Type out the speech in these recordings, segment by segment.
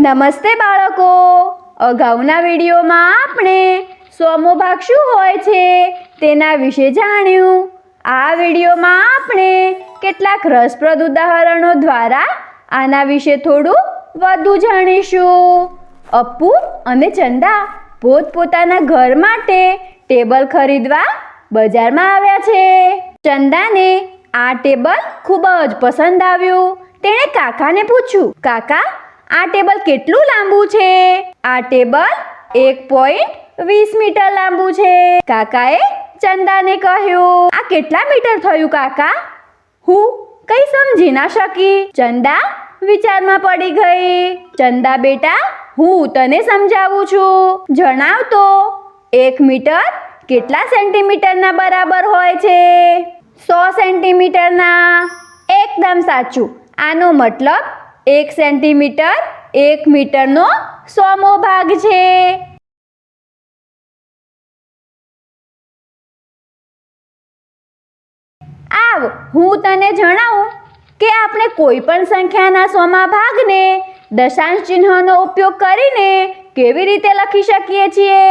નમસ્તે બાળકો, અગાઉના વિડીયોમાં આપણે સમોભાગ શું હોય છે તેના વિશે જાણ્યું. આ વિડીયોમાં આપણે કેટલાક રસપ્રદ ઉદાહરણો દ્વારા આના વિશે થોડું વધુ જાણીશું. અપ્પુ અને ચંદા પોતપોતાના ઘર માટે ટેબલ ખરીદવા બજારમાં આવ્યા છે. ચંદાને આ ટેબલ ખૂબ જ પસંદ આવ્યું. તેણે કાકાને પૂછ્યું, કાકા, આ ટેબલ કેટલું લાંબુ છે? આ ટેબલ 1.20 મીટર લાંબુ છે. કાકાએ ચંદાને કહ્યું, આ કેટલા મીટર થયું કાકા? હું કંઈ સમજી ના શકી. ચંદા વિચારમાં પડી ગઈ. ચંદા બેટા, હું તને સમજાવું છું. જણાવ તો, 1 મીટર કેટલા સેન્ટીમીટરના બરાબર હોય છે? 100 સેન્ટીમીટરના. એકદમ સાચું. આનો મતલબ 1 સેન્ટીમીટર 1 મીટરનો 100મો ભાગ છે. આવ, હું તને જણાવું કે આપણે કોઈ પણ સંખ્યાના 100મા ભાગને દશાંશ ચિહ્નનો ઉપયોગ કરીને કેવી રીતે લખી શકીએ છીએ.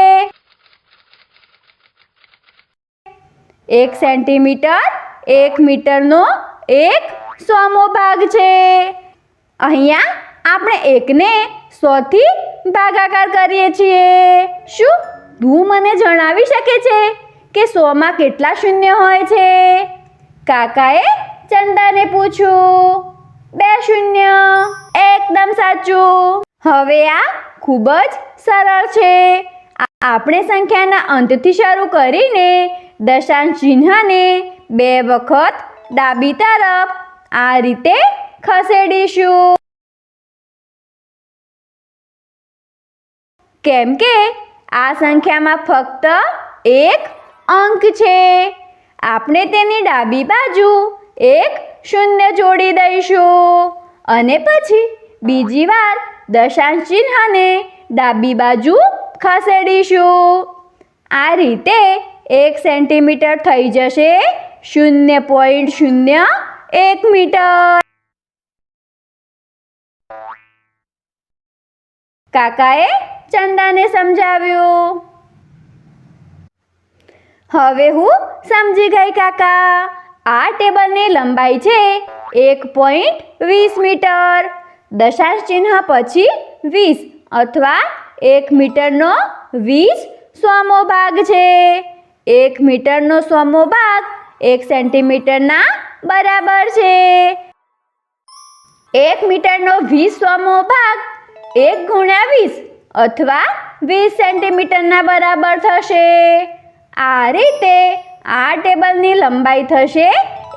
1 સેન્ટીમીટર 1 મીટરનો 1/100મો ભાગ છે. અહીંયા આપણે 1ને 100 થી ભાગાકાર કરીએ છીએ. શું તું મને જણાવી શકે છે કે 100માં કેટલા શૂન્ય હોય છે? કાકાએ ચંદાને પૂછ્યું. 2 શૂન્ય. એકદમ સાચું. હવે આ ખૂબ જ સરળ છે. આપણે સંખ્યાના અંતથી શરૂ કરીને દશાંશ ચિહ્નને 2 વખત ડાબી તરફ આ રીતે ખસેડીશું. કેમ કે આ સંખ્યામાં ફક્ત 1 અંક છે. આપણે તેની ડાબી બાજુ 1 શૂન્ય જોડી દઈશું અને પછી બીજી વાર દશાંશ ચિહ્નને ડાબી બાજુ ખસેડીશું. આ રીતે 1 સેન્ટીમીટર થઈ જશે 0.01 મીટર. કાકાએ ચંદાને સમજાવ્યું. હવે હું સમજી ગઈ કાકા. આ ટેબલની લંબાઈ છે 1.20 મીટર. દશાંશ ચિહ્ન પછી 20 અથવા 1 મીટરનો 20/100મો ભાગ છે. 1 મીટરનો 100મો ભાગ 1 સેન્ટીમીટરના બરાબર છે. 1 મીટરનો 20/100મો ભાગ 1 × 20 અથવા 20 સેન્ટીમીટરના બરાબર થશે. આ રીતે આ ટેબલની લંબાઈ થશે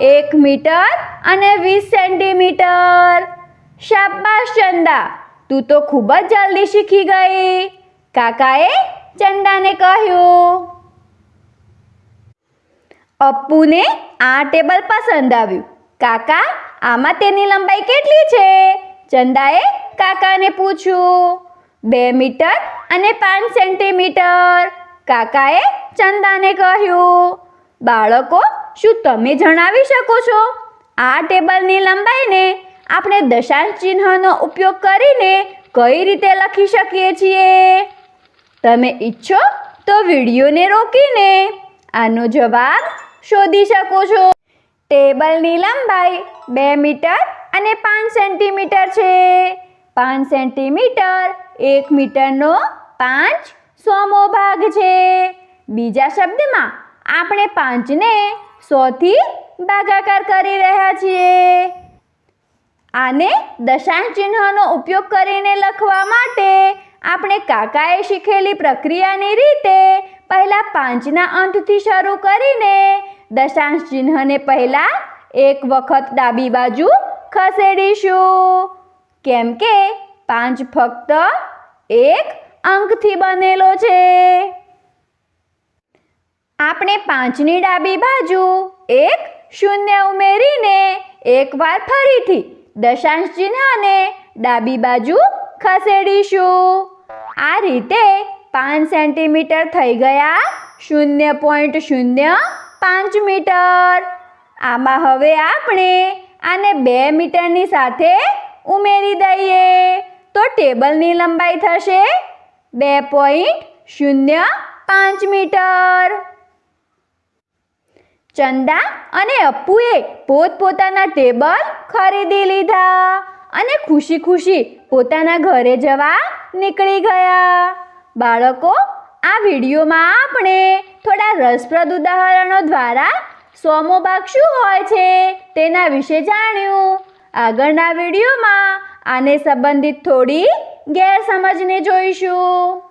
1 મીટર અને 20 સેન્ટીમીટર. શાબાશ ચંદા, તું તો ખૂબ જ જલ્દી શીખી ગઈ. કાકાએ ચંદાને કહ્યું. અપ્પુને આ ટેબલ પસંદ આવ્યું. કાકા, આમાં તેની લંબાઈ કેટલી છે? ચંદાએ કાકાને પૂછ્યું. 2 મીટર અને 5 સેન્ટીમીટર. કાકાએ ચંદાને કહ્યું. બાળકો, શું તમે જણાવી શકો છો આ ટેબલની લંબાઈને આપણે દશાંશ ચિહ્નનો ઉપયોગ કરીને કઈ રીતે લખી શકીએ છીએ? તમે ઈચ્છો તો વિડીયોને રોકીને આનો જવાબ શોધી શકો છો. ટેબલની લંબાઈ 2 મીટર અને 5 સેન્ટીમીટર છે. 5 સેન્ટીમીટર 1 મીટરનો 5/100મો ભાગ છે. બીજા શબ્દમાં આપણે 5ને 100 થી ભાગાકાર કરી રહ્યા છીએ. આને દશાંશ ચિહ્નનો ઉપયોગ કરીને લખવા માટે આપણે કાકાએ શીખેલી પ્રક્રિયાની રીતે પહેલા 5ના અંતથી શરૂ કરીને દશાંશ ચિહ્નને પહેલા 1 વખત ડાબી બાજુ ખસેડીશું. કેમ કે 5 ફક્ત 1 અંકથી બનેલો છે. આપણે 5ની ડાબી બાજુ 1 શૂન્ય ઉમેરીને એકવાર ફરીથી દશાંશ ચિહ્નને ડાબી બાજુ ખસેડીશું. આ રીતે 5 સેન્ટીમીટર થઈ ગયા 0.05 મીટર. આમાં હવે આપણે આને 2 મીટરની સાથે ઉમેરી દઈએ તો ટેબલની લંબાઈ થશે 2.05 મીટર. ચંદા અને અપ્પુએ પોતપોતાના ટેબલ ખરીદી લીધા અને ખુશી ખુશી પોતાના ઘરે જવા નીકળી ગયા. બાળકો, આ વિડીયોમાં આપણે થોડા રસપ્રદ ઉદાહરણો દ્વારા 100મો ભાગ શું હોય છે તેના વિશે જાણ્યું. આગળના વિડીયોમાં આને સંબંધિત થોડી ગેરસમજને જોઈશું.